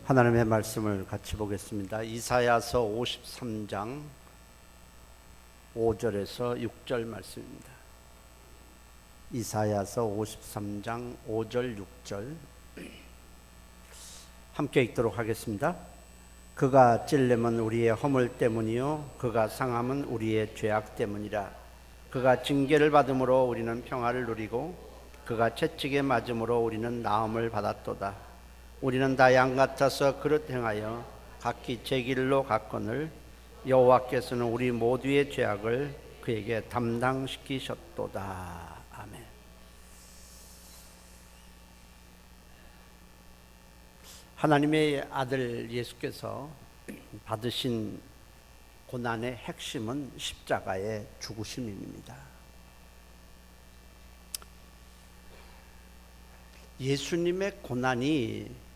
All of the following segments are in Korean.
하나님의 말씀을 같이 보겠습니다. 이사야서 53장 5절에서 6절 말씀입니다. 이사야서 53장 5절 6절 함께 읽도록 하겠습니다. 그가 찔림은 우리의 허물 때문이요 그가 상함은 우리의 죄악 때문이라. 그가 징계를 받음으로 우리는 평화를 누리고 그가 채찍에 맞음으로 우리는 나음을 받았도다. 우리는 다 양 같아서 그릇 행하여 각기 제 길로 갔거늘 여호와께서는 우리 모두의 죄악을 그에게 담당시키셨도다. 아멘. 하나님의 아들 예수께서 받으신 고난의 핵심은 십자가의 죽으심입니다. 예수님의 고난이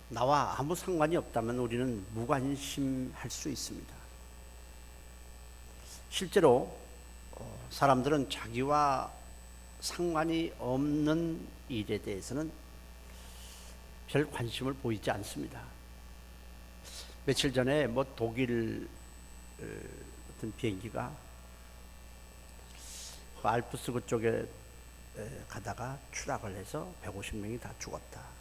나와 아무 상관이 없다면 우리는 무관심할 수 있습니다. 실제로 사람들은 자기와 상관이 없는 일에 대해서는 별 관심을 보이지 않습니다. 며칠 전에 독일 어떤 비행기가 알프스 그쪽에 가다가 추락을 해서 150명이 다 죽었다.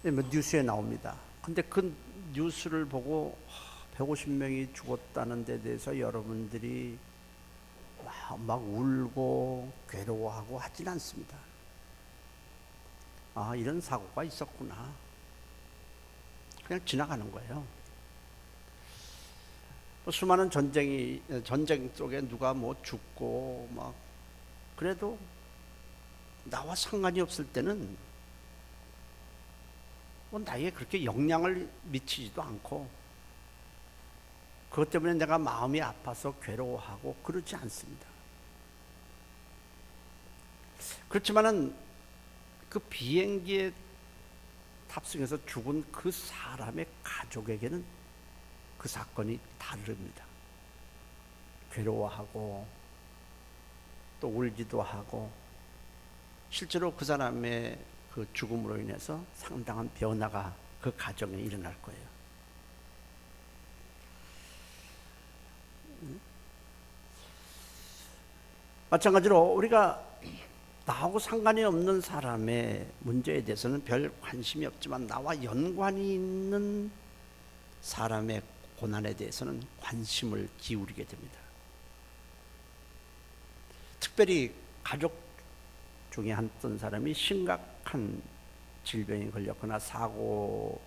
뉴스에 나옵니다. 근데 그 뉴스를 보고 150명이 죽었다는 데 대해서 여러분들이 막 울고 괴로워하고 하진 않습니다. 아, 이런 사고가 있었구나. 그냥 지나가는 거예요. 수많은 전쟁 속에 누가 죽고 그래도 나와 상관이 없을 때는 나에게 그렇게 영향을 미치지도 않고 그것 때문에 내가 마음이 아파서 괴로워하고 그러지 않습니다. 그렇지만은 그 비행기에 탑승해서 죽은 그 사람의 가족에게는 그 사건이 다릅니다. 괴로워하고 또 울기도 하고 실제로 그 사람의 그 죽음으로 인해서 상당한 변화가 그 가정에 일어날 거예요. 마찬가지로 우리가 나하고 상관이 없는 사람의 문제에 대해서는 별 관심이 없지만 나와 연관이 있는 사람의 고난에 대해서는 관심을 기울이게 됩니다. 특별히 가족 중에 어떤 사람이 심각한 질병에 걸렸거나 사고를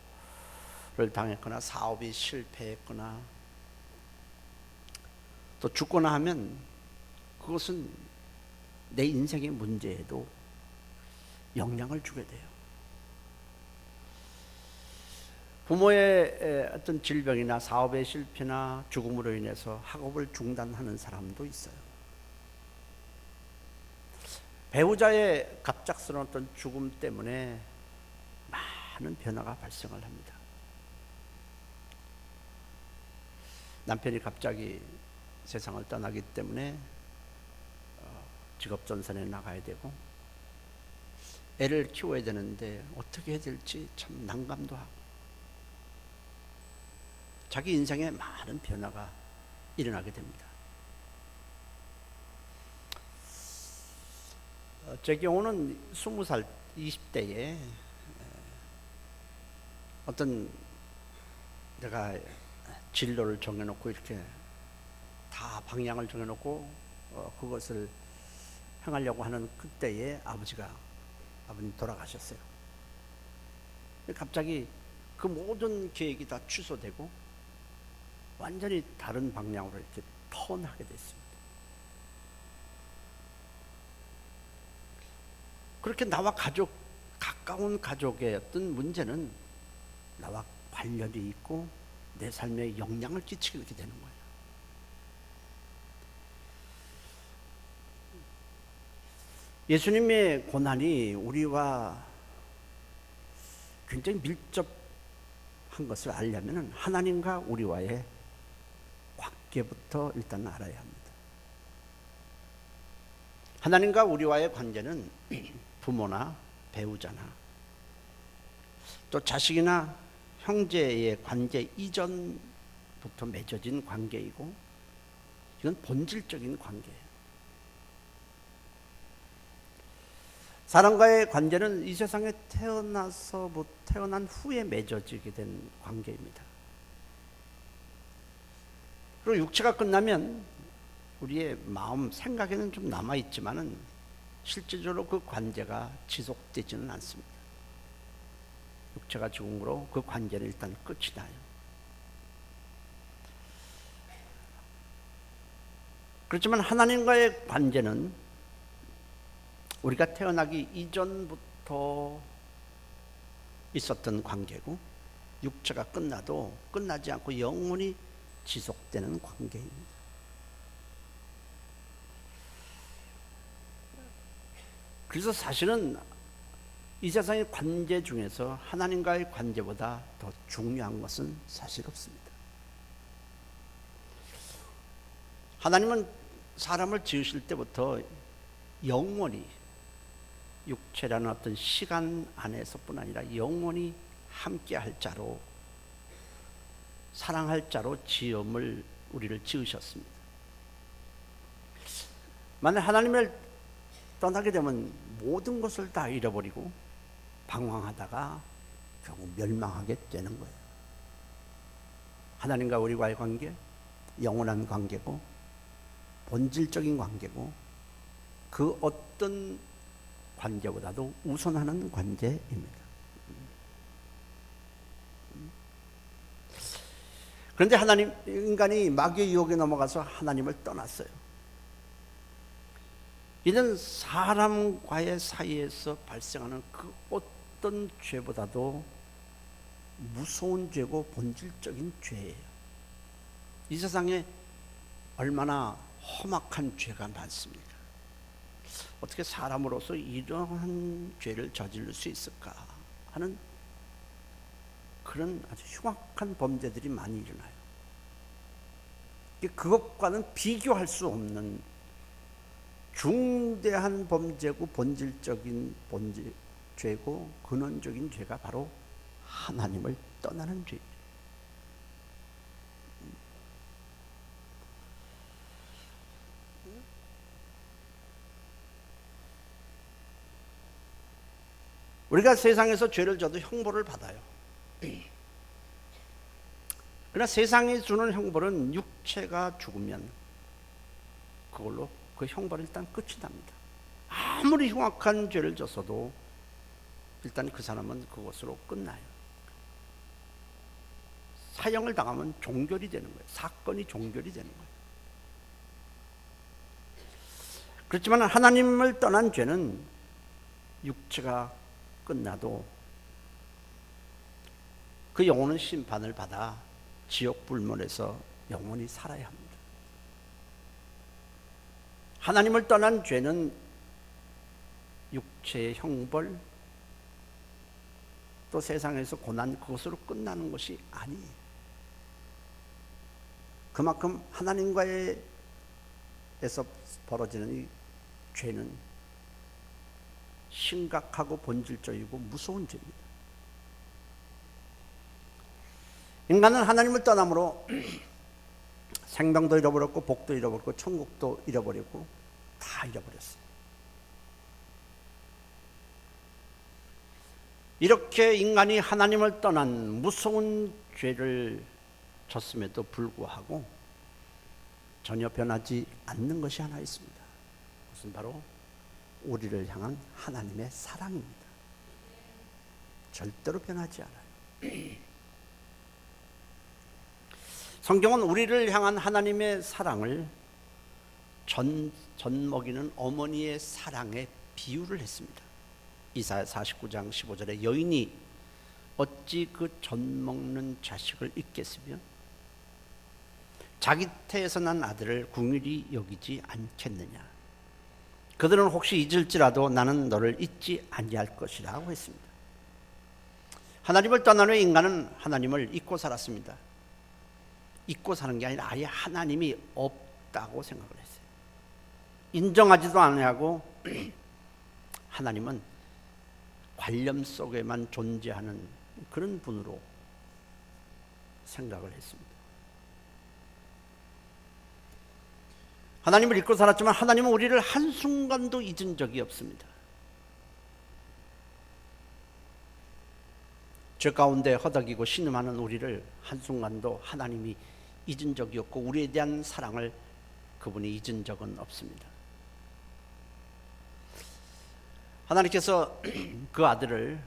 당했거나 사업이 실패했거나 또 죽거나 하면 그것은 내 인생의 문제에도 영향을 주게 돼요. 부모의 어떤 질병이나 사업의 실패나 죽음으로 인해서 학업을 중단하는 사람도 있어요. 배우자의 갑작스러운 어떤 죽음 때문에 많은 변화가 발생을 합니다. 남편이 갑자기 세상을 떠나기 때문에 직업전선에 나가야 되고 애를 키워야 되는데 어떻게 해야 될지 참 난감도 하고 자기 인생에 많은 변화가 일어나게 됩니다. 제 경우는 20살 20대에 어떤 내가 진로를 정해놓고 이렇게 다 방향을 정해놓고 그것을 행하려고 하는 그때에 아버님 돌아가셨어요. 갑자기 그 모든 계획이 다 취소되고 완전히 다른 방향으로 이렇게 턴하게 됐습니다. 그렇게 나와 가까운 가족의 어떤 문제는 나와 관련이 있고 내 삶에 영향을 끼치게 이렇게 되는 거예요. 예수님의 고난이 우리와 굉장히 밀접한 것을 알려면 하나님과 우리와의 관계부터 일단 알아야 합니다. 하나님과 우리와의 관계는 부모나 배우자나 또 자식이나 형제의 관계 이전부터 맺어진 관계이고, 이건 본질적인 관계예요. 사람과의 관계는 이 세상에 태어난 후에 맺어지게 된 관계입니다. 그리고 육체가 끝나면 우리의 마음, 생각에는 좀 남아있지만은 실질적으로 그 관계가 지속되지는 않습니다. 육체가 죽음으로 그 관계는 일단 끝이 나요. 그렇지만 하나님과의 관계는 우리가 태어나기 이전부터 있었던 관계고, 육체가 끝나도 끝나지 않고 영원히 지속되는 관계입니다. 그래서 사실은 이 세상의 관계 중에서 하나님과의 관계보다 더 중요한 것은 사실 없습니다. 하나님은 사람을 지으실 때부터 영원히 육체라는 어떤 시간 안에서뿐 아니라 영원히 함께할 자로, 사랑할 자로 우리를 지으셨습니다. 만약 하나님을 떠나게 되면 모든 것을 다 잃어버리고 방황하다가 결국 멸망하게 되는 거예요. 하나님과 우리와의 관계, 영원한 관계고 본질적인 관계고, 그 어떤 관계보다도 우선하는 관계입니다. 그런데 인간이 마귀의 유혹에 넘어가서 하나님을 떠났어요. 이는 사람과의 사이에서 발생하는 그 어떤 죄보다도 무서운 죄고 본질적인 죄예요. 이 세상에 얼마나 험악한 죄가 많습니까? 어떻게 사람으로서 이러한 죄를 저지를 수 있을까 하는 그런 아주 흉악한 범죄들이 많이 일어나요. 그것과는 비교할 수 없는 중대한 범죄고 본질적인 죄고 근원적인 죄가 바로 하나님을 떠나는 죄입니다. 우리가 세상에서 죄를 져도 형벌을 받아요. 그러나 세상이 주는 형벌은 육체가 죽으면 그걸로 그 형벌은 일단 끝이 납니다. 아무리 흉악한 죄를 졌어도 일단 그 사람은 그것으로 끝나요. 사형을 당하면 종결이 되는 거예요. 사건이 종결이 되는 거예요. 그렇지만 하나님을 떠난 죄는 육체가 끝나도 그 영혼은 심판을 받아 지옥 불문에서 영원히 살아야 합니다. 하나님을 떠난 죄는 육체의 형벌 또 세상에서 고난, 그것으로 끝나는 것이 아니에요. 그만큼 하나님과에서 벌어지는 이 죄는 심각하고 본질적이고 무서운 죄입니다. 인간은 하나님을 떠남으로 생명도 잃어버렸고 복도 잃어버렸고 천국도 잃어버렸고 다 잃어버렸어요. 이렇게 인간이 하나님을 떠난 무서운 죄를 졌음에도 불구하고 전혀 변하지 않는 것이 하나 있습니다. 그것은 바로 우리를 향한 하나님의 사랑입니다. 절대로 변하지 않아요. 성경은 우리를 향한 하나님의 사랑을 젖 먹이는 어머니의 사랑에 비유를 했습니다. 이사야 49장 15절에 여인이 어찌 그 젖 먹는 자식을 잊겠으며 자기 태에서 난 아들을 궁일이 여기지 않겠느냐. 그들은 혹시 잊을지라도 나는 너를 잊지 아니할 것이라고 했습니다. 하나님을 떠난 후에 인간은 하나님을 잊고 살았습니다. 잊고 사는 게 아니라 아예 하나님이 없다고 생각을 했어요. 인정하지도 않아하고 하나님은 관념 속에만 존재하는 그런 분으로 생각을 했습니다. 하나님을 잊고 살았지만 하나님은 우리를 한순간도 잊은 적이 없습니다. 죄 가운데 허덕이고 신음하는 우리를 한순간도 하나님이 잊은 적이 없고 우리에 대한 사랑을 그분이 잊은 적은 없습니다. 하나님께서 그 아들을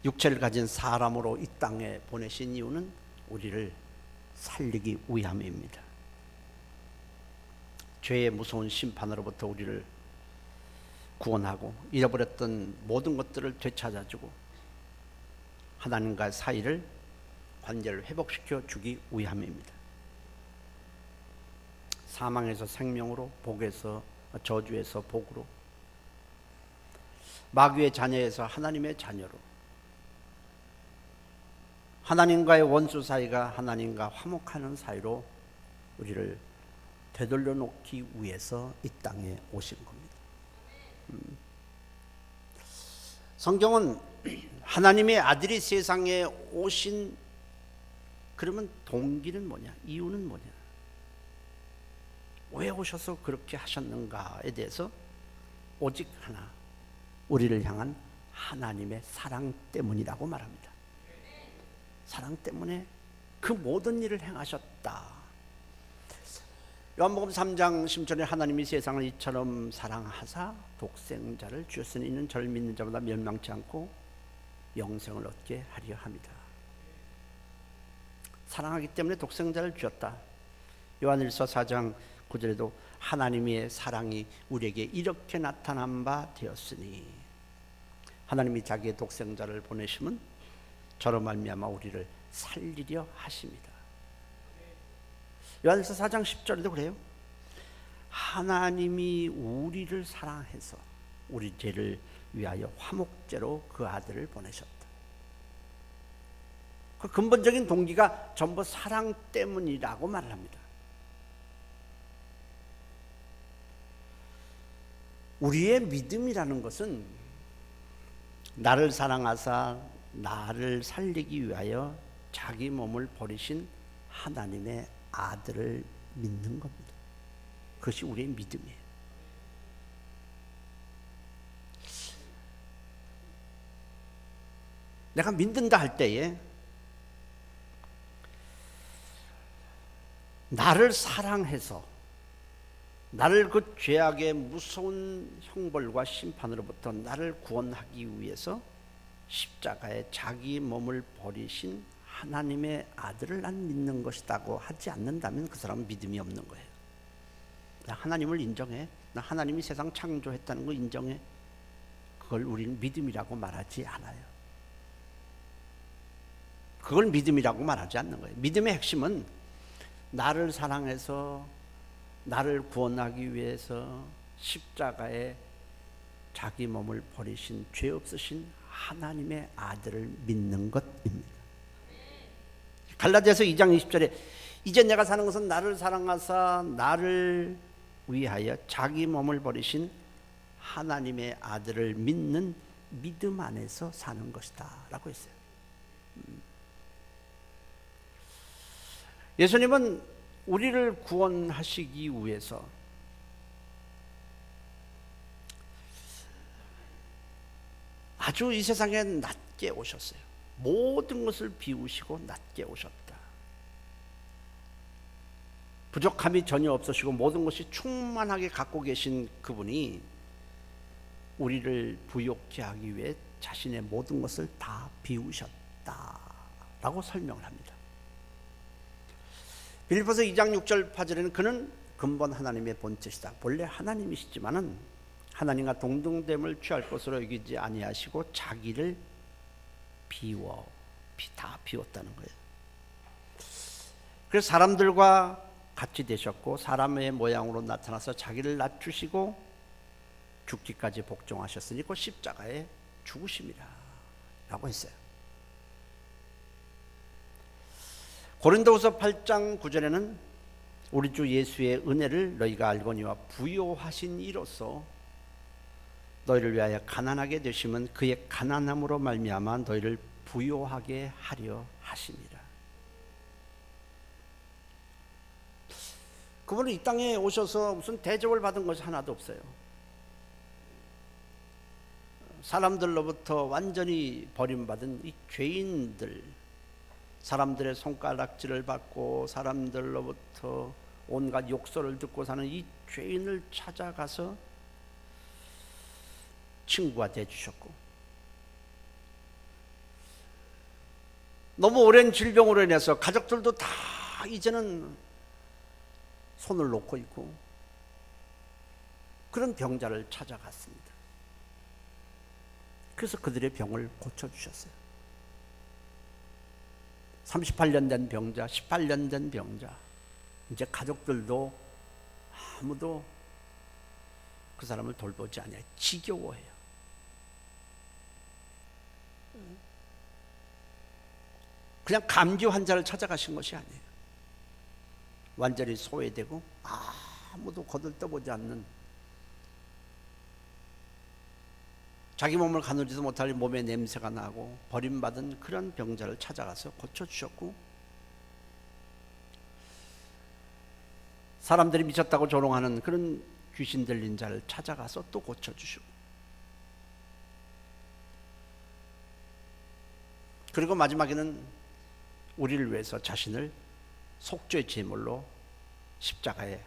육체를 가진 사람으로 이 땅에 보내신 이유는 우리를 살리기 위함입니다. 죄의 무서운 심판으로부터 우리를 구원하고 잃어버렸던 모든 것들을 되찾아주고 하나님과의 사이를 관계를 회복시켜 주기 위함입니다. 사망에서 생명으로, 복에서 저주에서 복으로, 마귀의 자녀에서 하나님의 자녀로, 하나님과의 원수 사이가 하나님과 화목하는 사이로 우리를 되돌려 놓기 위해서 이 땅에 오신 겁니다. 성경은 하나님의 아들이 세상에 오신 그러면 동기는 뭐냐? 이유는 뭐냐? 왜 오셔서 그렇게 하셨는가에 대해서 오직 하나, 우리를 향한 하나님의 사랑 때문이라고 말합니다. 사랑 때문에 그 모든 일을 행하셨다. 요한복음 3장 10절에 하나님이 세상을 이처럼 사랑하사 독생자를 주셨으니 이는 저를 믿는 자마다 멸망치 않고 영생을 얻게 하려 함이다. 사랑하기 때문에 독생자를 주었다. 요한일서 4장 9절에도 하나님의 사랑이 우리에게 이렇게 나타난 바 되었으니 하나님이 자기의 독생자를 보내심은 저로 말미암아 우리를 살리려 하십니다. 요한일서 4장 10절에도 그래요. 하나님이 우리를 사랑해서 우리 죄를 위하여 화목제로 그 아들을 보내셨다. 그 근본적인 동기가 전부 사랑 때문이라고 말을 합니다. 우리의 믿음이라는 것은 나를 사랑하사 나를 살리기 위하여 자기 몸을 버리신 하나님의 아들을 믿는 겁니다. 그것이 우리의 믿음이에요. 내가 믿는다 할 때에 나를 사랑해서 나를 그 죄악의 무서운 형벌과 심판으로부터 나를 구원하기 위해서 십자가에 자기 몸을 버리신 하나님의 아들을 난 믿는 것이라고 하지 않는다면 그 사람은 믿음이 없는 거예요. 나 하나님을 인정해. 나 하나님이 세상 창조했다는 거 인정해. 그걸 우리는 믿음이라고 말하지 않아요. 그걸 믿음이라고 말하지 않는 거예요. 믿음의 핵심은 나를 사랑해서 나를 구원하기 위해서 십자가에 자기 몸을 버리신 죄 없으신 하나님의 아들을 믿는 것입니다. 갈라디아서 2장 20절에 이제 내가 사는 것은 나를 사랑하사 나를 위하여 자기 몸을 버리신 하나님의 아들을 믿는 믿음 안에서 사는 것이다 라고 했어요. 예수님은 우리를 구원하시기 위해서 아주 이 세상에 낮게 오셨어요. 모든 것을 비우시고 낮게 오셨다. 부족함이 전혀 없으시고 모든 것이 충만하게 갖고 계신 그분이 우리를 부욕케 하기 위해 자신의 모든 것을 다 비우셨다라고 설명을 합니다. 빌립보서 2장 6절 8절에는 그는 근본 하나님의 본체시다. 본래 하나님이시지만은 하나님과 동등됨을 취할 것으로 여기지 아니하시고 자기를 다 비웠다는 거예요. 그래서 사람들과 같이 되셨고 사람의 모양으로 나타나서 자기를 낮추시고 죽기까지 복종하셨으니 그 십자가에 죽으심이라 라고 했어요. 고린도후서 8장 9절에는 우리 주 예수의 은혜를 너희가 알거니와 부요하신 이로써 너희를 위하여 가난하게 되심은 그의 가난함으로 말미암아 너희를 부요하게 하려 하심이라. 그분은 이 땅에 오셔서 무슨 대접을 받은 것이 하나도 없어요. 사람들로부터 완전히 버림받은 이 죄인들, 사람들의 손가락질을 받고 사람들로부터 온갖 욕설을 듣고 사는 이 죄인을 찾아가서 친구가 되어주셨고, 너무 오랜 질병으로 인해서 가족들도 다 이제는 손을 놓고 있고 그런 병자를 찾아갔습니다. 그래서 그들의 병을 고쳐주셨어요. 38년 된 병자, 18년 된 병자, 이제 가족들도 아무도 그 사람을 돌보지 않아요. 지겨워해요. 그냥 감기 환자를 찾아가신 것이 아니에요. 완전히 소외되고 아무도 거들떠보지 않는, 자기 몸을 가누지도 못할 몸에 냄새가 나고 버림받은 그런 병자를 찾아가서 고쳐주셨고, 사람들이 미쳤다고 조롱하는 그런 귀신 들린 자를 찾아가서 또 고쳐주시고, 그리고 마지막에는 우리를 위해서 자신을 속죄의 제물로 십자가에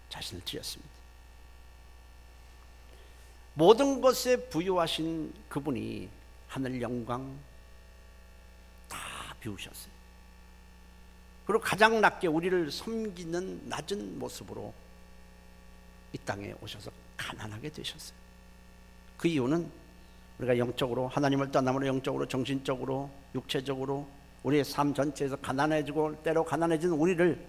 자신을 지었습니다. 모든 것에 부유하신 그분이 하늘 영광 다 비우셨어요. 그리고 가장 낮게 우리를 섬기는 낮은 모습으로 이 땅에 오셔서 가난하게 되셨어요. 그 이유는 우리가 영적으로, 하나님을 떠남으로 영적으로, 정신적으로, 육체적으로 우리의 삶 전체에서 가난해지고 때로 가난해진 우리를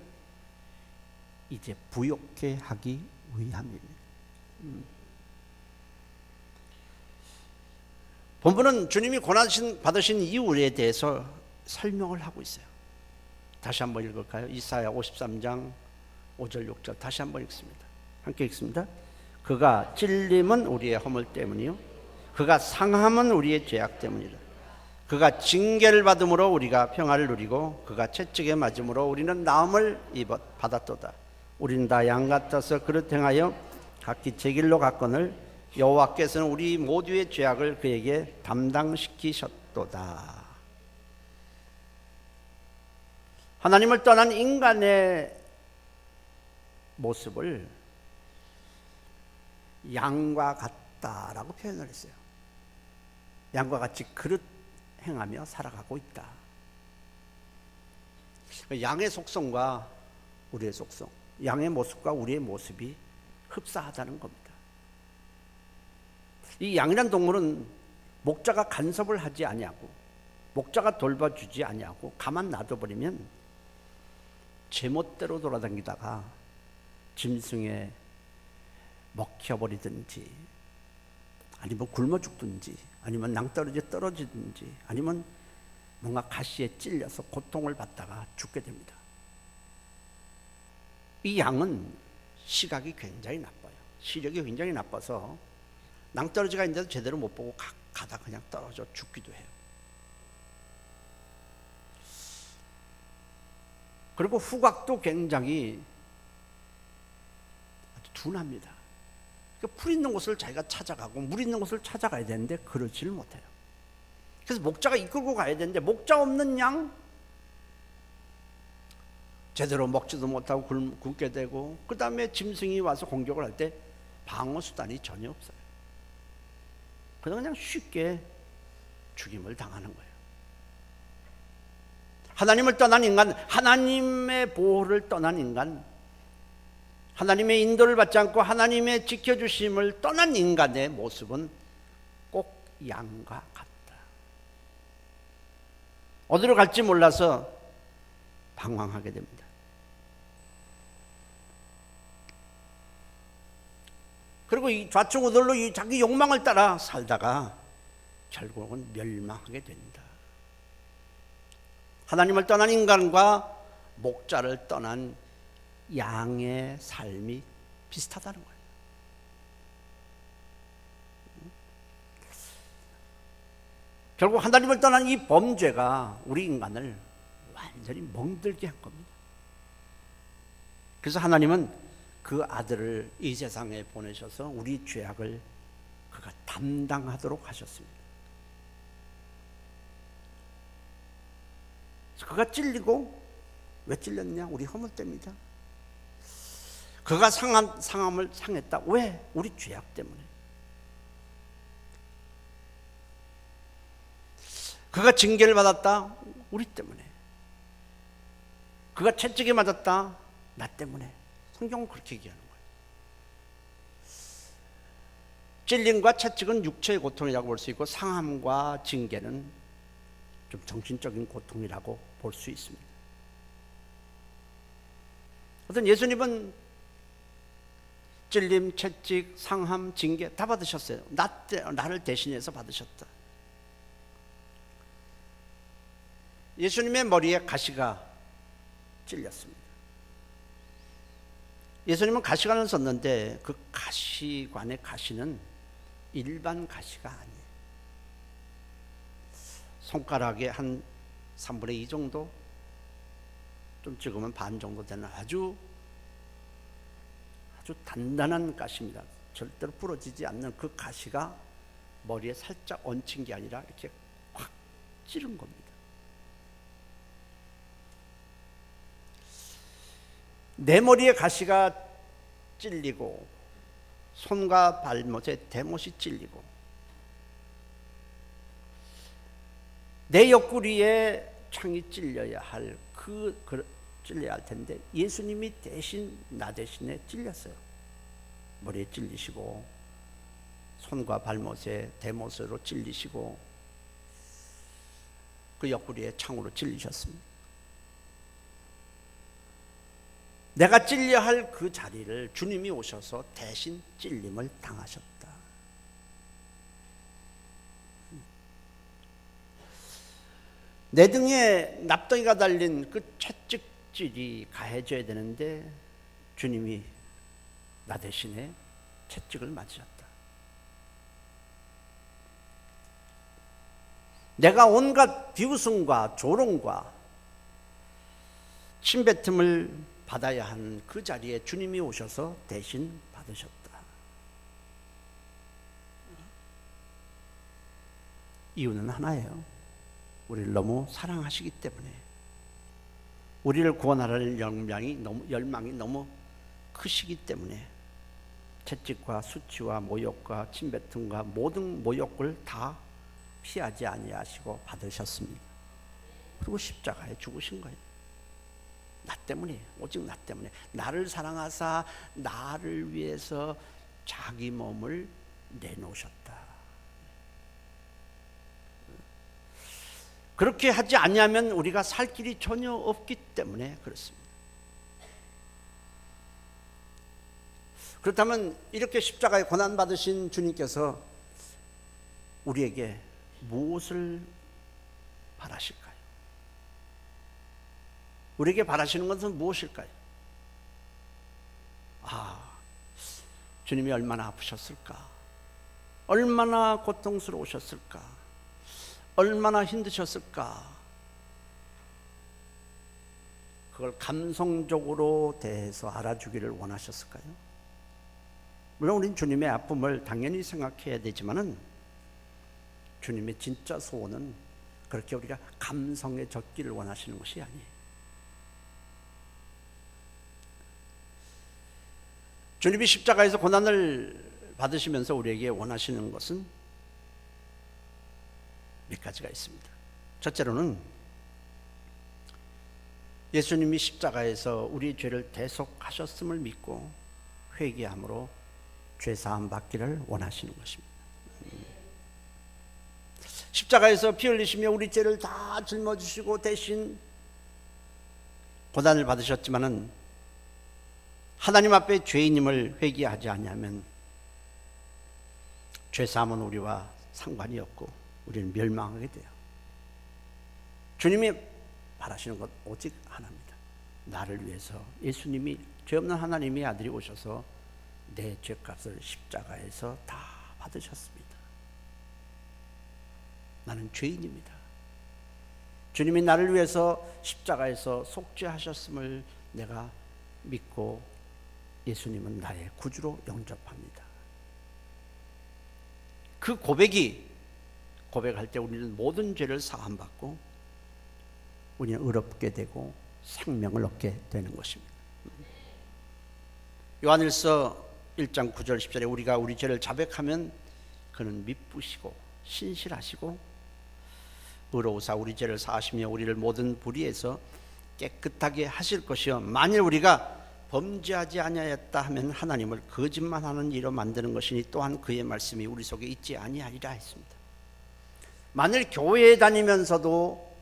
이제 부욕해 하기 위함입니다. 본문은 주님이 고난 받으신 이유에 대해서 설명을 하고 있어요. 다시 한번 읽을까요? 이사야 53장 5절 6절 다시 한번 읽습니다. 함께 읽습니다. 그가 찔림은 우리의 허물 때문이요 그가 상함은 우리의 죄악 때문이라. 그가 징계를 받음으로 우리가 평화를 누리고 그가 채찍에 맞음으로 우리는 나음을 받았도다. 우리는 다 양 같아서 그릇 행하여 각기 제 길로 갔거늘 여호와께서는 우리 모두의 죄악을 그에게 담당시키셨도다. 하나님을 떠난 인간의 모습을 양과 같다라고 표현을 했어요. 양과 같이 그릇 행하며 살아가고 있다. 양의 속성과 우리의 속성, 양의 모습과 우리의 모습이 흡사하다는 겁니다. 이 양이란 동물은 목자가 간섭을 하지 아니하고 목자가 돌봐주지 아니하고 가만 놔둬버리면 제멋대로 돌아다니다가 짐승에 먹혀버리든지 아니면 굶어 죽든지 아니면 낭떠러지에 떨어지든지 아니면 뭔가 가시에 찔려서 고통을 받다가 죽게 됩니다. 이 양은 시각이 굉장히 나빠요. 시력이 굉장히 나빠서 낭떠러지가 있는데도 제대로 못 보고 가다 그냥 떨어져 죽기도 해요. 그리고 후각도 굉장히 아주 둔합니다. 그러니까 풀 있는 곳을 자기가 찾아가고 물 있는 곳을 찾아가야 되는데 그러지를 못해요. 그래서 목자가 이끌고 가야 되는데 목자 없는 양 제대로 먹지도 못하고 굶게 되고, 그 다음에 짐승이 와서 공격을 할 때 방어 수단이 전혀 없어요. 그냥 쉽게 죽임을 당하는 거예요. 하나님을 떠난 인간, 하나님의 보호를 떠난 인간, 하나님의 인도를 받지 않고 하나님의 지켜주심을 떠난 인간의 모습은 꼭 양과 같다. 어디로 갈지 몰라서 방황하게 됩니다. 그리고 이 좌충우돌로 이 자기 욕망을 따라 살다가 결국은 멸망하게 된다. 하나님을 떠난 인간과 목자를 떠난 양의 삶이 비슷하다는 거예요. 결국 하나님을 떠난 이 범죄가 우리 인간을 완전히 멍들게 한 겁니다. 그래서 하나님은 그 아들을 이 세상에 보내셔서 우리 죄악을 그가 담당하도록 하셨습니다. 그가 찔리고, 왜 찔렸냐? 우리 허물 때문이다. 그가 상함을 상했다. 왜? 우리 죄악 때문에. 그가 징계를 받았다. 우리 때문에. 그가 채찍에 맞았다. 나 때문에. 성경은 그렇게 얘기하는 거예요. 찔림과 채찍은 육체의 고통이라고 볼 수 있고, 상함과 징계는 좀 정신적인 고통이라고 볼 수 있습니다. 어떤 예수님은 찔림, 채찍, 상함, 징계 다 받으셨어요. 나를 대신해서 받으셨다. 예수님의 머리에 가시가 찔렸습니다. 예수님은 가시관을 썼는데 그 가시관의 가시는 일반 가시가 아니에요. 손가락의 한 3분의 2 정도, 좀 찍으면 반 정도 되는 아주 단단한 가시입니다. 절대로 부러지지 않는 그 가시가 머리에 살짝 얹힌 게 아니라 이렇게 확 찌른 겁니다. 내 머리에 가시가 찔리고 손과 발못에 대못이 찔리고 내 옆구리에 창이 찔려야 할 찔려야 할 텐데 예수님이 대신 나 대신에 찔렸어요. 머리에 찔리시고 손과 발못에 대못으로 찔리시고 그 옆구리에 창으로 찔리셨습니다. 내가 찔려야 할 그 자리를 주님이 오셔서 대신 찔림을 당하셨다. 내 등에 납덩이가 달린 그 채찍질이 가해져야 되는데 주님이 나 대신에 채찍을 맞으셨다. 내가 온갖 비웃음과 조롱과 침뱉음을 받아야 하는 그 자리에 주님이 오셔서 대신 받으셨다. 이유는 하나예요. 우리를 너무 사랑하시기 때문에, 우리를 구원하라는 열망이 너무 크시기 때문에 채찍과 수치와 모욕과 침뱉음과 모든 모욕을 다 피하지 아니하시고 받으셨습니다. 그리고 십자가에 죽으신 거예요. 나 때문에, 오직 나 때문에. 나를 사랑하사 나를 위해서 자기 몸을 내놓으셨다. 그렇게 하지 않으면 우리가 살 길이 전혀 없기 때문에 그렇습니다. 그렇다면 이렇게 십자가에 고난받으신 주님께서 우리에게 무엇을 바라실까요? 우리에게 바라시는 것은 무엇일까요? 주님이 얼마나 아프셨을까? 얼마나 고통스러우셨을까? 얼마나 힘드셨을까? 그걸 감성적으로 대해서 알아주기를 원하셨을까요? 물론 우리는 주님의 아픔을 당연히 생각해야 되지만은 주님의 진짜 소원은 그렇게 우리가 감성에 젖기를 원하시는 것이 아니에요. 주님이 십자가에서 고난을 받으시면서 우리에게 원하시는 것은 몇 가지가 있습니다. 첫째로는 예수님이 십자가에서 우리 죄를 대속하셨음을 믿고 회개함으로 죄사함 받기를 원하시는 것입니다. 십자가에서 피 흘리시며 우리 죄를 다 짊어지시고 대신 고난을 받으셨지만은 하나님 앞에 죄인임을 회개하지 아니하면 죄사함은 우리와 상관이 없고 우리는 멸망하게 돼요. 주님이 바라시는 것 오직 하나입니다. 나를 위해서 예수님이 죄 없는 하나님의 아들이 오셔서 내 죄값을 십자가에서 다 받으셨습니다. 나는 죄인입니다. 주님이 나를 위해서 십자가에서 속죄하셨음을 내가 믿고 예수님은 나의 구주로 영접합니다. 그 고백할 때 우리는 모든 죄를 사함받고 우리는 의롭게 되고 생명을 얻게 되는 것입니다. 요한일서 1장 9절 10절에 우리가 우리 죄를 자백하면 그는 미쁘시고 신실하시고 의로우사 우리 죄를 사하시며 우리를 모든 불의에서 깨끗하게 하실 것이요 만일 우리가 범죄하지 아니하였다 하면 하나님을 거짓말하는 이로 만드는 것이니 또한 그의 말씀이 우리 속에 있지 아니하리라 했습니다. 만일 교회에 다니면서도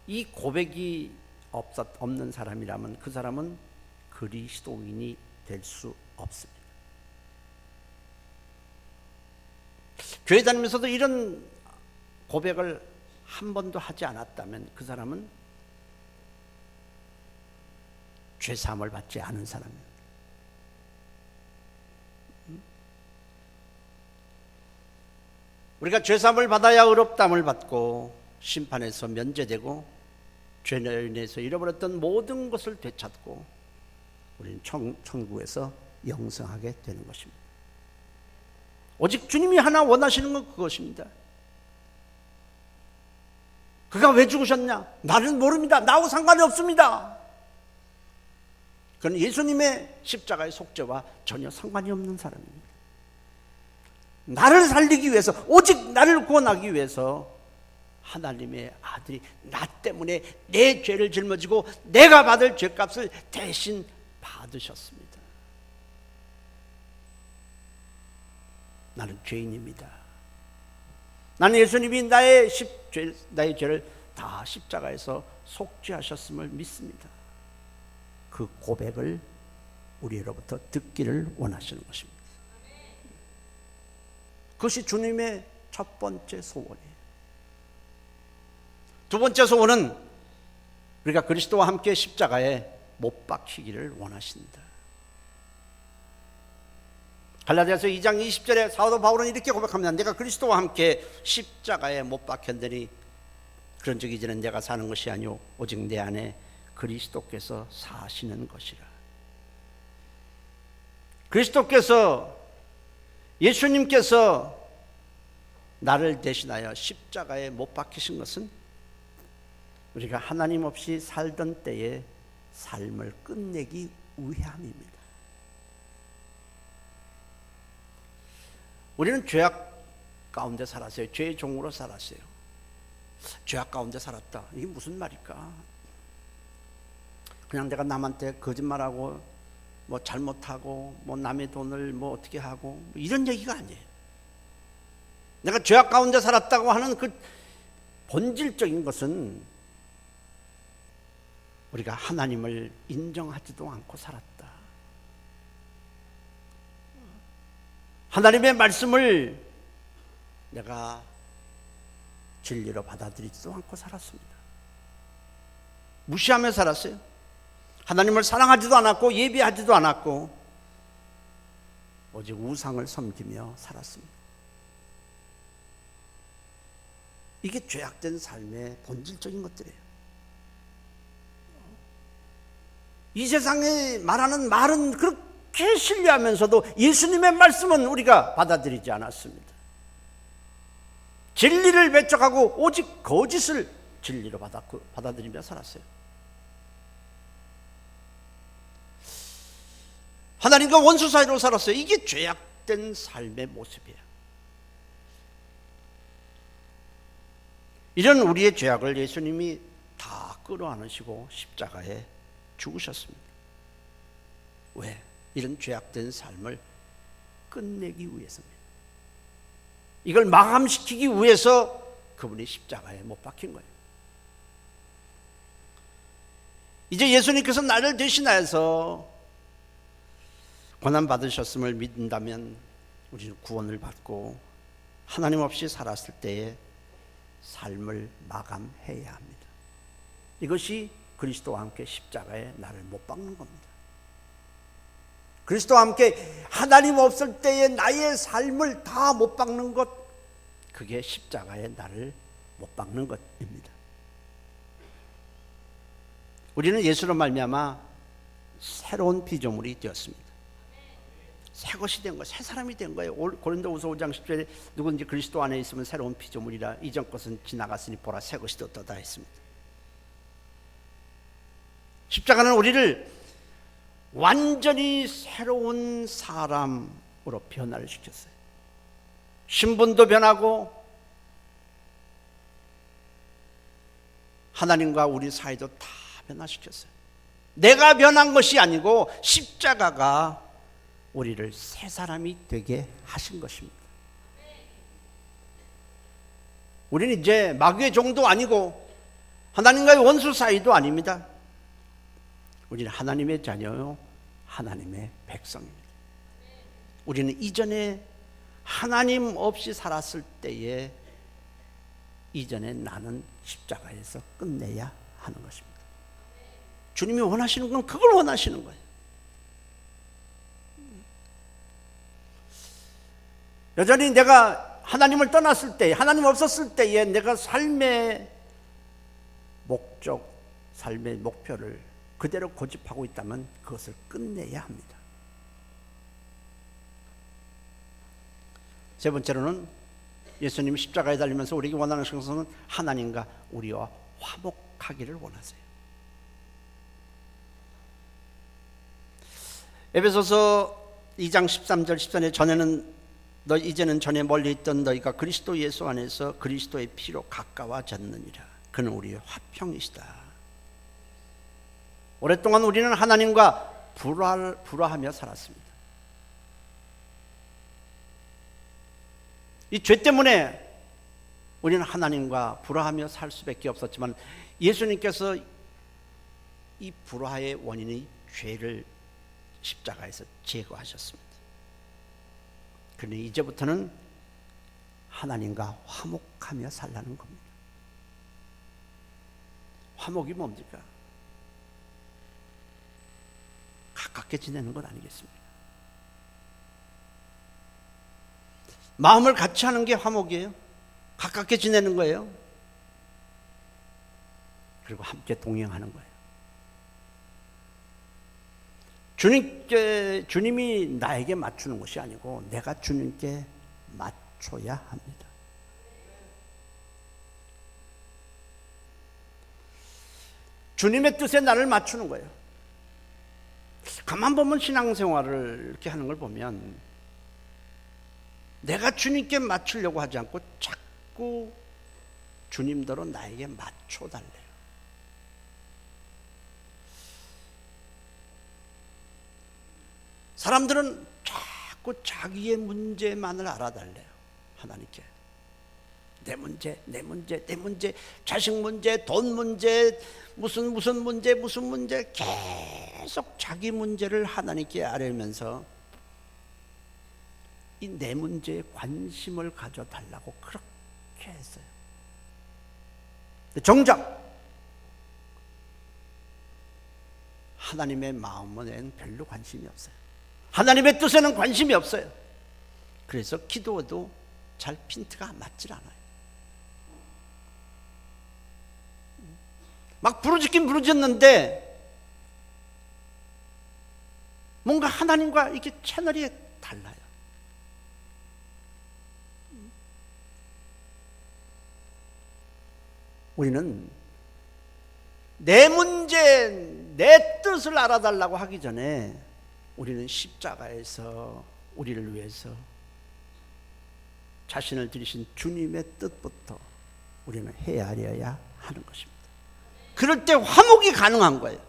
이 고백이 없는 사람이라면 그 사람은 그리스도인이 될 수 없습니다. 교회 다니면서도 이런 고백을 한 번도 하지 않았다면 그 사람은 죄사함을 받지 않은 사람입니다. 우리가 죄사함을 받아야 의롭다함을 받고 심판에서 면제되고 죄로 인해서 잃어버렸던 모든 것을 되찾고 우리는 천국에서 영생하게 되는 것입니다. 오직 주님이 하나 원하시는 건 그것입니다. 그가 왜 죽으셨냐? 나는 모릅니다. 나하고 상관이 없습니다. 그는 예수님의 십자가의 속죄와 전혀 상관이 없는 사람입니다. 나를 살리기 위해서, 오직 나를 구원하기 위해서 하나님의 아들이 나 때문에 내 죄를 짊어지고 내가 받을 죄값을 대신 받으셨습니다. 나는 죄인입니다. 나는 예수님이 나의 죄를 다 십자가에서 속죄하셨음을 믿습니다. 그 고백을 우리로부터 듣기를 원하시는 것입니다. 그것이 주님의 첫 번째 소원이에요. 두 번째 소원은 우리가 그리스도와 함께 십자가에 못 박히기를 원하신다. 갈라디아서 2장 20절에 사도 바울은 이렇게 고백합니다. 내가 그리스도와 함께 십자가에 못 박혔더니 그런즉 이제는 내가 사는 것이 아니오 오직 내 안에 그리스도께서 사시는 것이라. 그리스도께서, 예수님께서 나를 대신하여 십자가에 못 박히신 것은 우리가 하나님 없이 살던 때의 삶을 끝내기 위함입니다. 우리는 죄악 가운데 살았어요. 죄의 종으로 살았어요. 죄악 가운데 살았다. 이게 무슨 말일까? 그냥 내가 남한테 거짓말하고 뭐 잘못하고 뭐 남의 돈을 뭐 어떻게 하고 이런 얘기가 아니에요. 내가 죄악 가운데 살았다고 하는 그 본질적인 것은 우리가 하나님을 인정하지도 않고 살았다. 하나님의 말씀을 내가 진리로 받아들이지도 않고 살았습니다. 무시하며 살았어요. 하나님을 사랑하지도 않았고 예배하지도 않았고 오직 우상을 섬기며 살았습니다. 이게 죄악된 삶의 본질적인 것들이에요. 이 세상에 말하는 말은 그렇게 신뢰하면서도 예수님의 말씀은 우리가 받아들이지 않았습니다. 진리를 배척하고 오직 거짓을 진리로 받아들이며 살았어요. 하나님과 원수 사이로 살았어요. 이게 죄악된 삶의 모습이에요. 이런 우리의 죄악을 예수님이 다 끌어안으시고 십자가에 죽으셨습니다. 왜? 이런 죄악된 삶을 끝내기 위해서입니다. 이걸 마감시키기 위해서 그분이 십자가에 못 박힌 거예요. 이제 예수님께서 나를 대신하여서 고난받으셨음을 믿는다면 우리는 구원을 받고 하나님 없이 살았을 때의 삶을 마감해야 합니다. 이것이 그리스도와 함께 십자가에 나를 못 박는 겁니다. 그리스도와 함께 하나님 없을 때의 나의 삶을 다 못 박는 것, 그게 십자가에 나를 못 박는 것입니다. 우리는 예수로 말미암아 새로운 피조물이 되었습니다. 새 것이 된 거예요. 새 사람이 된 거예요. 고린도후서 5장 10절에 누구든지 그리스도 안에 있으면 새로운 피조물이라 이전 것은 지나갔으니 보라 새 것이 되었다 했습니다. 십자가는 우리를 완전히 새로운 사람으로 변화를 시켰어요. 신분도 변하고 하나님과 우리 사이도 다 변화시켰어요. 내가 변한 것이 아니고 십자가가 우리를 새 사람이 되게 하신 것입니다. 우리는 이제 마귀의 종도 아니고 하나님과의 원수 사이도 아닙니다. 우리는 하나님의 자녀요, 하나님의 백성입니다. 우리는 이전에 하나님 없이 살았을 때에 이전에 나는 십자가에서 끝내야 하는 것입니다. 주님이 원하시는 건 그걸 원하시는 거예요. 여전히 내가 하나님을 떠났을 때, 하나님 없었을 때에 내가 삶의 목적, 삶의 목표를 그대로 고집하고 있다면 그것을 끝내야 합니다. 세 번째로는 예수님이 십자가에 달리면서 우리에게 원하는 것은 하나님과 우리와 화목하기를 원하세요. 에베소서 2장 13절 14절에 이제는 전에 멀리 있던 너희가 그리스도 예수 안에서 그리스도의 피로 가까워졌느니라. 그는 우리의 화평이시다. 오랫동안 우리는 하나님과 불화하며 살았습니다. 이 죄 때문에 우리는 하나님과 불화하며 살 수밖에 없었지만 예수님께서 이 불화의 원인의 죄를 십자가에서 제거하셨습니다. 그런데 이제부터는 하나님과 화목하며 살라는 겁니다. 화목이 뭡니까? 가깝게 지내는 것 아니겠습니까? 마음을 같이 하는 게 화목이에요. 가깝게 지내는 거예요. 그리고 함께 동행하는 거예요. 주님이 나에게 맞추는 것이 아니고 내가 주님께 맞춰야 합니다. 주님의 뜻에 나를 맞추는 거예요. 가만 보면 신앙생활을 이렇게 하는 걸 보면 내가 주님께 맞추려고 하지 않고 자꾸 주님대로 나에게 맞춰달래요. 사람들은 자꾸 자기의 문제만을 알아달래요. 하나님께 내 문제, 자식 문제, 돈 문제, 무슨 문제 계속 자기 문제를 하나님께 아뢰면서 이 내 문제에 관심을 가져달라고 그렇게 했어요. 정작 하나님의 마음에는 별로 관심이 없어요. 하나님의 뜻에는 관심이 없어요. 그래서 기도도 잘 핀트가 맞질 않아요. 막 부르짖긴 부르짖는데 뭔가 하나님과 이렇게 채널이 달라요. 우리는 내 문제, 내 뜻을 알아달라고 하기 전에 우리는 십자가에서 우리를 위해서 자신을 들이신 주님의 뜻부터 우리는 헤아려야 하는 것입니다. 그럴 때 화목이 가능한 거예요.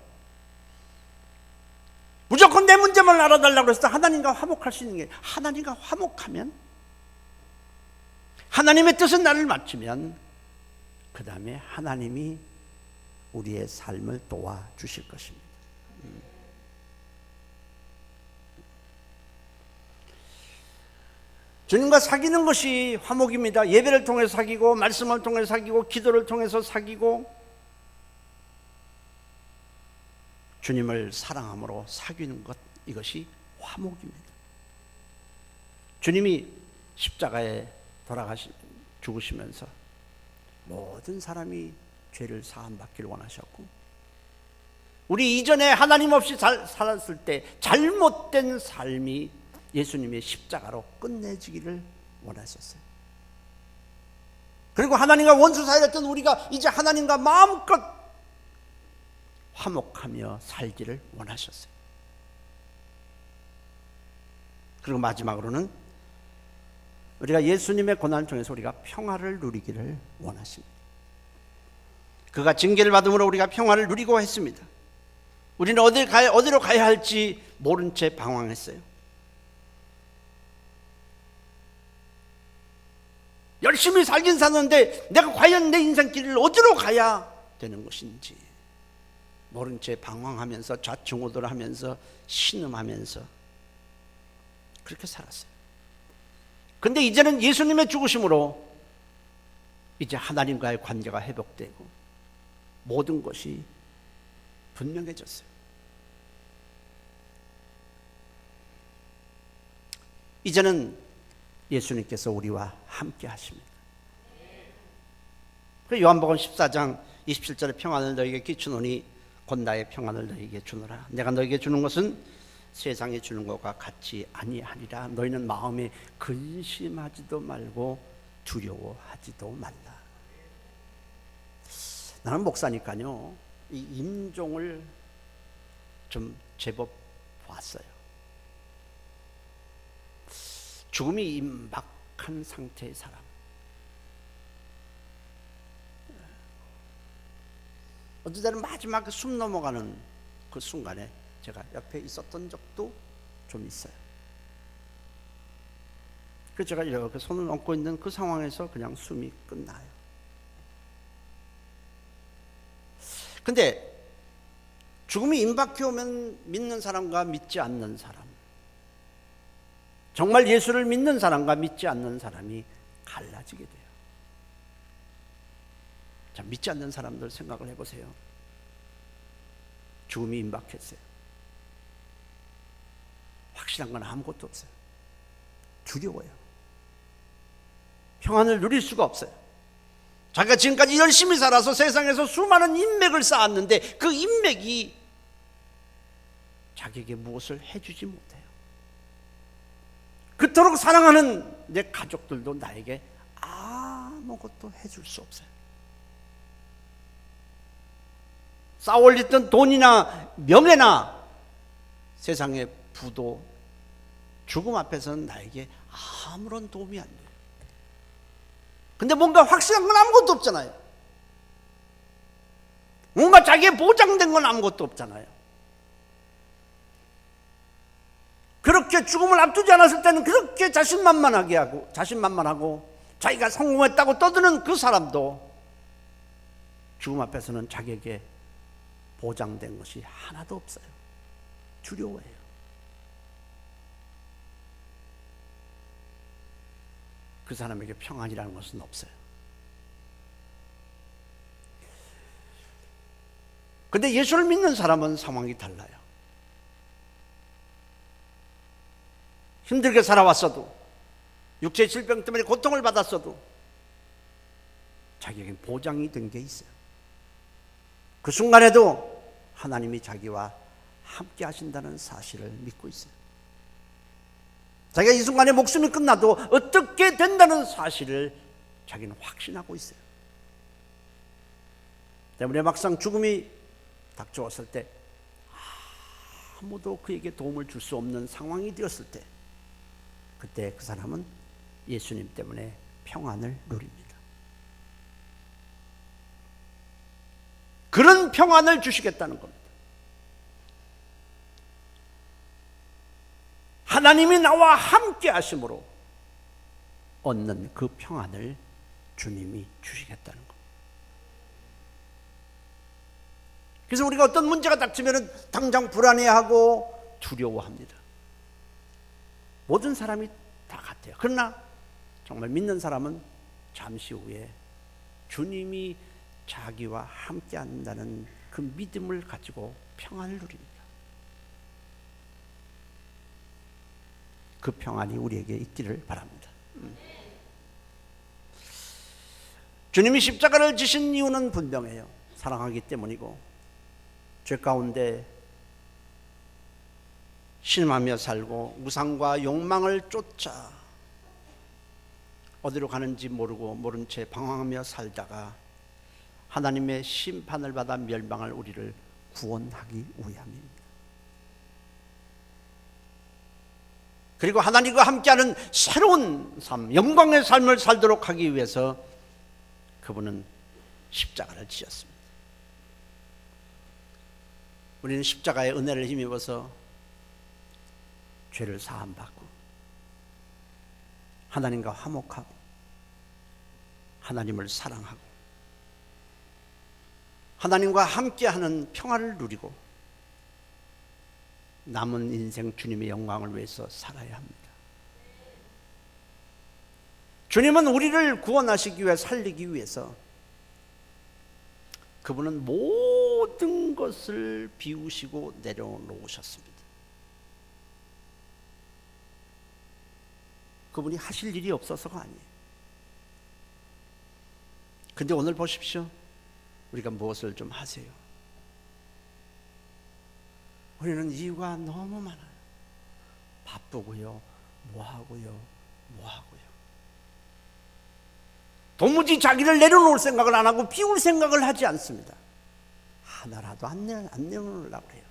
무조건 내 문제만 알아달라고 해서 하나님과 화목할 수 있는 게, 하나님과 화목하면, 하나님의 뜻은 나를 맞추면 그 다음에 하나님이 우리의 삶을 도와주실 것입니다. 주님과 사귀는 것이 화목입니다. 예배를 통해서 사귀고, 말씀을 통해서 사귀고, 기도를 통해서 사귀고, 주님을 사랑함으로 사귀는 것, 이것이 화목입니다. 주님이 십자가에 죽으시면서 모든 사람이 죄를 사함받기를 원하셨고, 우리 이전에 하나님 없이 살았을 때 잘못된 삶이 예수님의 십자가로 끝내지기를 원하셨어요. 그리고 하나님과 원수 사이였던 우리가 이제 하나님과 마음껏 화목하며 살기를 원하셨어요. 그리고 마지막으로는 우리가 예수님의 고난을 통해서 우리가 평화를 누리기를 원하십니다. 그가 징계를 받음으로 우리가 평화를 누리고 했습니다. 우리는 어디로 가야 할지 모른 채 방황했어요. 열심히 살긴 사는데 내가 과연 내 인생길을 어디로 가야 되는 것인지 모른 채 방황하면서 좌충우돌하면서 신음하면서 그렇게 살았어요. 근데 이제는 예수님의 죽으심으로 이제 하나님과의 관계가 회복되고 모든 것이 분명해졌어요. 이제는 예수님께서 우리와 함께 하십니다. 요한복음 14장 27절에 평안을 너희에게 끼치노니 곧 나의 평안을 너희에게 주노라. 내가 너희에게 주는 것은 세상에 주는 것과 같이 아니하리라. 너희는 마음에 근심하지도 말고 두려워하지도 말라. 나는 목사니까요, 이 임종을 좀 제법 봤어요. 죽음이 임박한 상태의 사람, 어떤 때는 마지막 숨 넘어가는 그 순간에 제가 옆에 있었던 적도 좀 있어요. 그래서 제가 이렇게 손을 얹고 있는 그 상황에서 그냥 숨이 끝나요. 근데 죽음이 임박해 오면 믿는 사람과 믿지 않는 사람, 정말 예수를 믿는 사람과 믿지 않는 사람이 갈라지게 돼요. 자, 믿지 않는 사람들 생각을 해보세요. 죽음이 임박했어요. 확실한 건 아무것도 없어요. 두려워요. 평안을 누릴 수가 없어요. 자기가 지금까지 열심히 살아서 세상에서 수많은 인맥을 쌓았는데 그 인맥이 자기에게 무엇을 해주지 못해요. 그토록 사랑하는 내 가족들도 나에게 아무것도 해줄 수 없어요. 쌓아올렸던 돈이나 명예나 세상의 부도 죽음 앞에서는 나에게 아무런 도움이 안 돼요. 근데 뭔가 확실한 건 아무것도 없잖아요. 뭔가 자기의 보장된 건 아무것도 없잖아요. 그렇게 죽음을 앞두지 않았을 때는 그렇게 자신만만하고 자기가 성공했다고 떠드는 그 사람도 죽음 앞에서는 자기에게 보장된 것이 하나도 없어요. 두려워해요. 그 사람에게 평안이라는 것은 없어요. 근데 예수를 믿는 사람은 상황이 달라요. 힘들게 살아왔어도, 육체의 질병 때문에 고통을 받았어도 자기에게 보장이 된 게 있어요. 그 순간에도 하나님이 자기와 함께 하신다는 사실을 믿고 있어요. 자기가 이 순간에 목숨이 끝나도 어떻게 된다는 사실을 자기는 확신하고 있어요. 때문에 막상 죽음이 닥쳐왔을 때 아무도 그에게 도움을 줄 수 없는 상황이 되었을 때, 그때 그 사람은 예수님 때문에 평안을 누립니다. 그런 평안을 주시겠다는 겁니다. 하나님이 나와 함께 하심으로 얻는 그 평안을 주님이 주시겠다는 겁니다. 그래서 우리가 어떤 문제가 닥치면 당장 불안해하고 두려워합니다. 모든 사람이 다 같아요. 그러나 정말 믿는 사람은 잠시 후에 주님이 자기와 함께 한다는 그 믿음을 가지고 평안을 누립니다. 그 평안이 우리에게 있기를 바랍니다. 주님이 십자가를 지신 이유는 분명해요. 사랑하기 때문이고, 죄 가운데 신음하며 살고 우상과 욕망을 쫓아 어디로 가는지 모르고 모른 채 방황하며 살다가 하나님의 심판을 받아 멸망할 우리를 구원하기 위함입니다. 그리고 하나님과 함께하는 새로운 삶, 영광의 삶을 살도록 하기 위해서 그분은 십자가를 지셨습니다. 우리는 십자가의 은혜를 힘입어서 죄를 사함받고 하나님과 화목하고 하나님을 사랑하고 하나님과 함께하는 평화를 누리고 남은 인생 주님의 영광을 위해서 살아야 합니다. 주님은 우리를 구원하시기 위해 살리기 위해서 그분은 모든 것을 비우시고 내려놓으셨습니다. 그분이 하실 일이 없어서가 아니에요. 근데 오늘 보십시오. 우리가 무엇을 좀 하세요? 우리는 이유가 너무 많아요. 바쁘고요, 뭐하고요. 도무지 자기를 내려놓을 생각을 안 하고 비울 생각을 하지 않습니다. 하나라도 안 내려놓으려고 해요.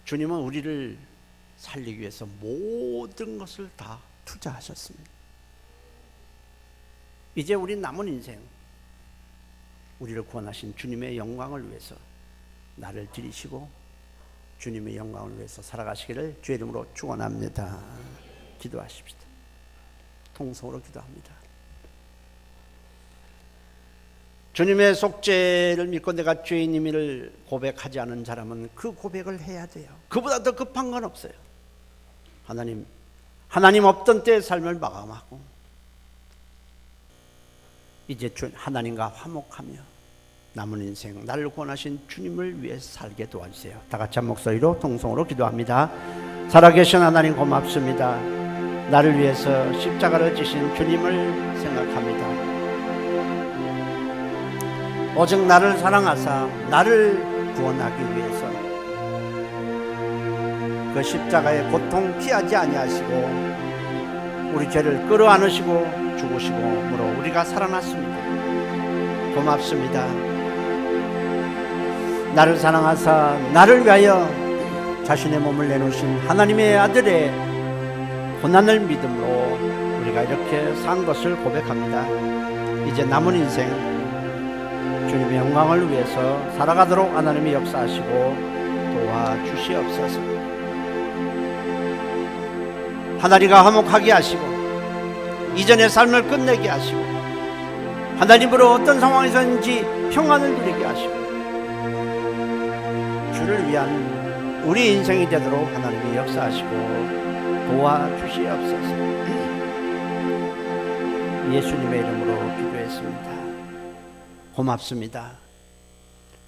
주님은 우리를 살리기 위해서 모든 것을 다 투자하셨습니다. 이제 우리 남은 인생 우리를 구원하신 주님의 영광을 위해서 나를 드리시고 주님의 영광을 위해서 살아가시기를 주의 이름으로 축원합니다. 기도하십시다. 통성으로 기도합니다. 주님의 속죄를 믿고 내가 죄인임을 고백하지 않은 사람은 그 고백을 해야 돼요. 그보다 더 급한 건 없어요. 하나님 없던 때의 삶을 마감하고 이제 하나님과 화목하며 남은 인생 나를 구원하신 주님을 위해 살게 도와주세요. 다 같이 한 목소리로 통성으로 기도합니다. 살아계신 하나님 고맙습니다. 나를 위해서 십자가를 지신 주님을 생각합니다. 오직 나를 사랑하사 나를 구원하기 위해서 그 십자가의 고통 피하지 아니하시고 우리 죄를 끌어안으시고 죽으시고므로 우리가 살아났습니다. 고맙습니다. 나를 사랑하사 나를 위하여 자신의 몸을 내놓으신 하나님의 아들의 고난을 믿음으로 우리가 이렇게 산 것을 고백합니다. 이제 남은 인생 주님의 영광을 위해서 살아가도록 하나님이 역사하시고 도와주시옵소서. 하나님과 화목하게 하시고 이전의 삶을 끝내게 하시고 하나님으로 어떤 상황에서든지 평안을 누리게 하시고 주를 위한 우리 인생이 되도록 하나님이 역사하시고 도와주시옵소서. 예수님의 이름으로 기도했습니다. 고맙습니다.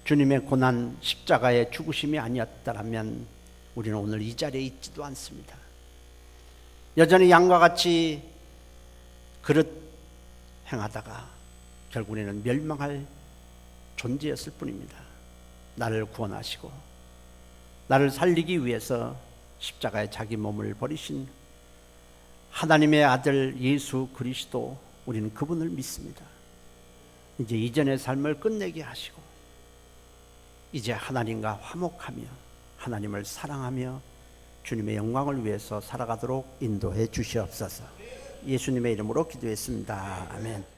주님의 고난 십자가의 죽으심이 아니었다면 우리는 오늘 이 자리에 있지도 않습니다. 여전히 양과 같이 그릇 행하다가 결국 우리는 멸망할 존재였을 뿐입니다. 나를 구원하시고 나를 살리기 위해서 십자가에 자기 몸을 버리신 하나님의 아들 예수 그리스도, 우리는 그분을 믿습니다. 이제 이전의 삶을 끝내게 하시고 이제 하나님과 화목하며 하나님을 사랑하며 주님의 영광을 위해서 살아가도록 인도해 주시옵소서. 예수님의 이름으로 기도했습니다. 아멘.